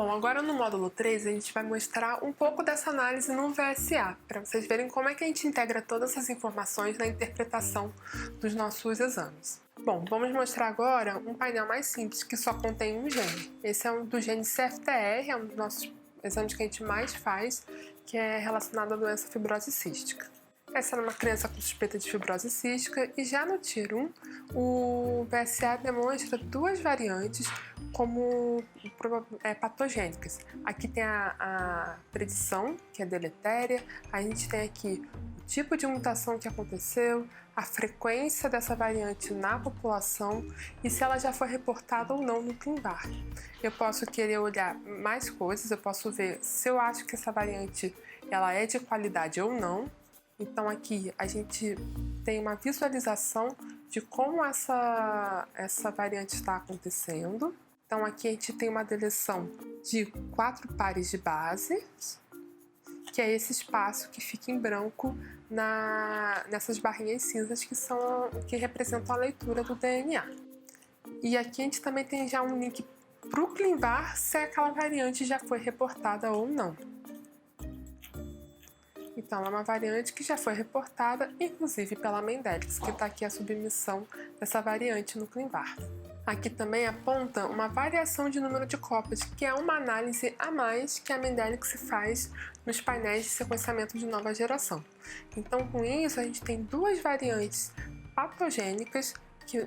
Bom, agora no módulo 3 a gente vai mostrar um pouco dessa análise no VSA, para vocês verem como é que a gente integra todas essas informações na interpretação dos nossos exames. Bom, vamos mostrar agora um painel mais simples que só contém um gene. Esse é um do gene CFTR, é um dos nossos exames que a gente mais faz, que é relacionado à doença fibrose cística. Essa era uma criança com suspeita de fibrose cística e já no Tier 1, o VSA demonstra duas variantes como patogênicas. Aqui tem a predição, que é deletéria, a gente tem aqui o tipo de mutação que aconteceu, a frequência dessa variante na população e se ela já foi reportada ou não no ClinVar. Eu posso querer olhar mais coisas, eu posso ver se eu acho que essa variante ela é de qualidade ou não. Então aqui a gente tem uma visualização de como essa variante está acontecendo. Então aqui a gente tem uma deleção de 4 pares de bases, que é esse espaço que fica em branco nessas barrinhas cinzas que representam a leitura do DNA. E aqui a gente também tem já um link para o ClinVar se aquela variante já foi reportada ou não. Então, é uma variante que já foi reportada, inclusive pela Mendelics, que está aqui a submissão dessa variante no ClinVar. Aqui também aponta uma variação de número de cópias, que é uma análise a mais que a Mendelics faz nos painéis de sequenciamento de nova geração. Então, com isso, a gente tem duas variantes patogênicas que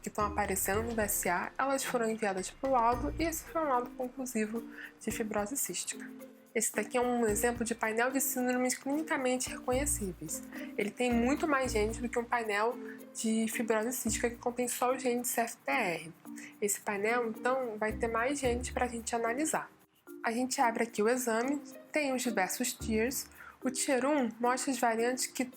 estão aparecendo no VSA, elas foram enviadas para o laudo e esse foi um laudo conclusivo de fibrose cística. Esse daqui é um exemplo de painel de síndromes clinicamente reconhecíveis. Ele tem muito mais genes do que um painel de fibrose cística que contém só o gene de CFTR. Esse painel, então, vai ter mais genes para a gente analisar. A gente abre aqui o exame, tem os diversos tiers. O Tier 1 mostra as variantes que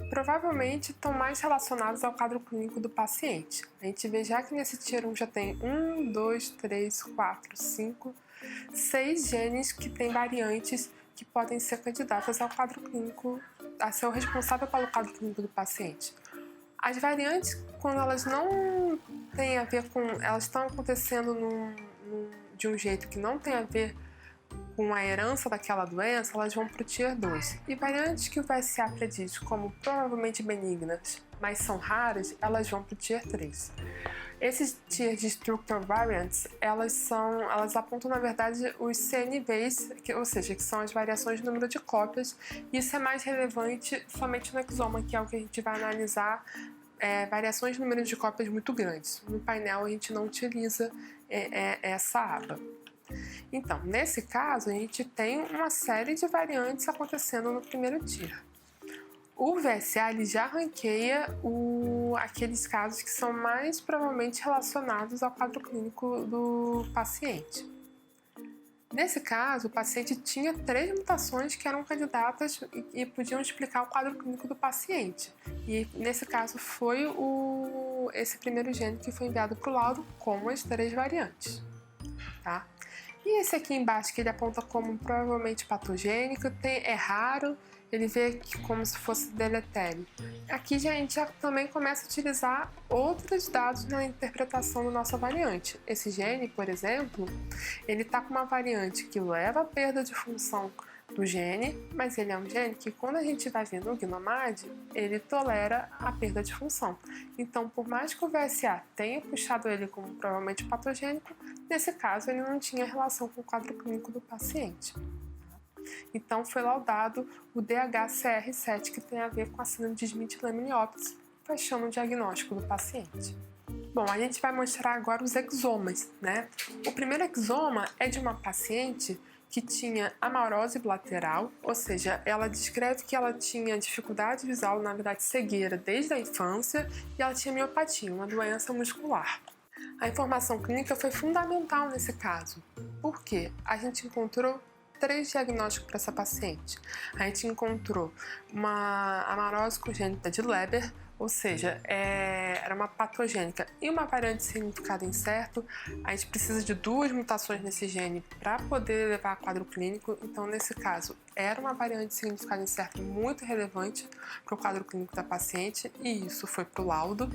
provavelmente estão mais relacionadas ao quadro clínico do paciente. A gente vê já que nesse Tier 1 já tem 1, 2, 3, 4, 5, 6 genes que têm variantes que podem ser candidatas ao quadro clínico, a ser o responsável pelo quadro clínico do paciente. As variantes, quando elas não têm a ver com, elas estão acontecendo de um jeito que não tem a ver com a herança daquela doença, elas vão para o Tier 2. E variantes que o VSA prediz como provavelmente benignas, mas são raras, elas vão para o Tier 3. Esses tiers de Structural Variants, elas apontam, na verdade, os CNVs, ou seja, que são as variações de número de cópias, e isso é mais relevante somente no exoma, que é o que a gente vai analisar, variações de número de cópias muito grandes. No painel, a gente não utiliza essa aba. Então, nesse caso, a gente tem uma série de variantes acontecendo no primeiro tier. O VSA ele já ranqueia aqueles casos que são mais provavelmente relacionados ao quadro clínico do paciente. Nesse caso, o paciente tinha 3 mutações que eram candidatas e podiam explicar o quadro clínico do paciente. E nesse caso foi esse primeiro gene que foi enviado para o laudo com as 3 variantes. Tá? E esse aqui embaixo que ele aponta como provavelmente patogênico, é raro, ele vê como se fosse deletério. Aqui a gente já também começa a utilizar outros dados na interpretação da nossa variante. Esse gene, por exemplo, ele está com uma variante que leva à perda de função do gene, mas ele é um gene que quando a gente vai ver no GNOMAD, ele tolera a perda de função. Então, por mais que o VSA tenha puxado ele como provavelmente patogênico, nesse caso ele não tinha relação com o quadro clínico do paciente. Então, foi laudado o DHCR7, que tem a ver com a síndrome de Smith-Lemli-Opitz, fechando o diagnóstico do paciente. Bom, a gente vai mostrar agora os exomas, né? O primeiro exoma é de uma paciente que tinha amarose bilateral, ou seja, ela descreve que ela tinha dificuldade visual, na verdade cegueira, desde a infância e ela tinha miopatia, uma doença muscular. A informação clínica foi fundamental nesse caso. Por quê? A gente encontrou 3 diagnósticos para essa paciente. A gente encontrou uma amarose congênita de Leber, ou seja, era uma patogênica e uma variante significado incerto. A gente precisa de 2 mutações nesse gene para poder levar a quadro clínico. Então, nesse caso, era uma variante significado incerto muito relevante para o quadro clínico da paciente e isso foi para o laudo,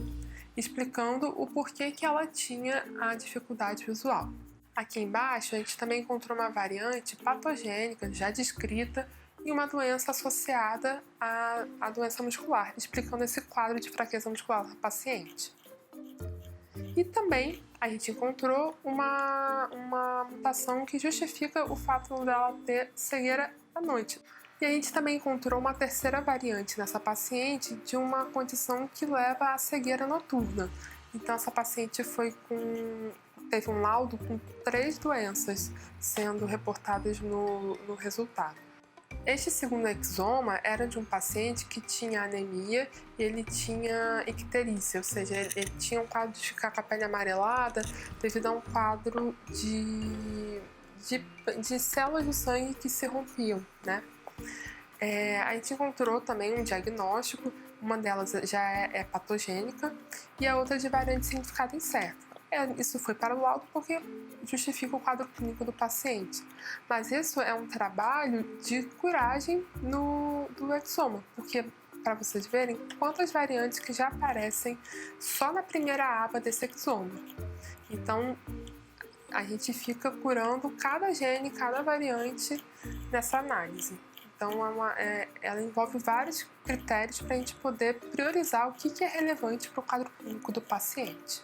explicando o porquê que ela tinha a dificuldade visual. Aqui embaixo, a gente também encontrou uma variante patogênica já descrita e uma doença associada à doença muscular, explicando esse quadro de fraqueza muscular da paciente. E também a gente encontrou uma mutação que justifica o fato dela ter cegueira à noite. E a gente também encontrou uma terceira variante nessa paciente de uma condição que leva à cegueira noturna. Então essa paciente teve um laudo com 3 doenças sendo reportadas no resultado. Este segundo exoma era de um paciente que tinha anemia e ele tinha icterícia, ou seja, ele tinha um quadro de ficar com a pele amarelada devido a um quadro de células do sangue que se rompiam, né? A gente encontrou também um diagnóstico, uma delas já é patogênica e a outra de variante de significado incerto. Isso foi para o laudo porque justifica o quadro clínico do paciente. Mas isso é um trabalho de curagem do exoma, porque para vocês verem quantas variantes que já aparecem só na primeira aba desse exoma. Então, a gente fica curando cada gene, cada variante nessa análise. Então, ela envolve vários critérios para a gente poder priorizar o que é relevante para o quadro clínico do paciente.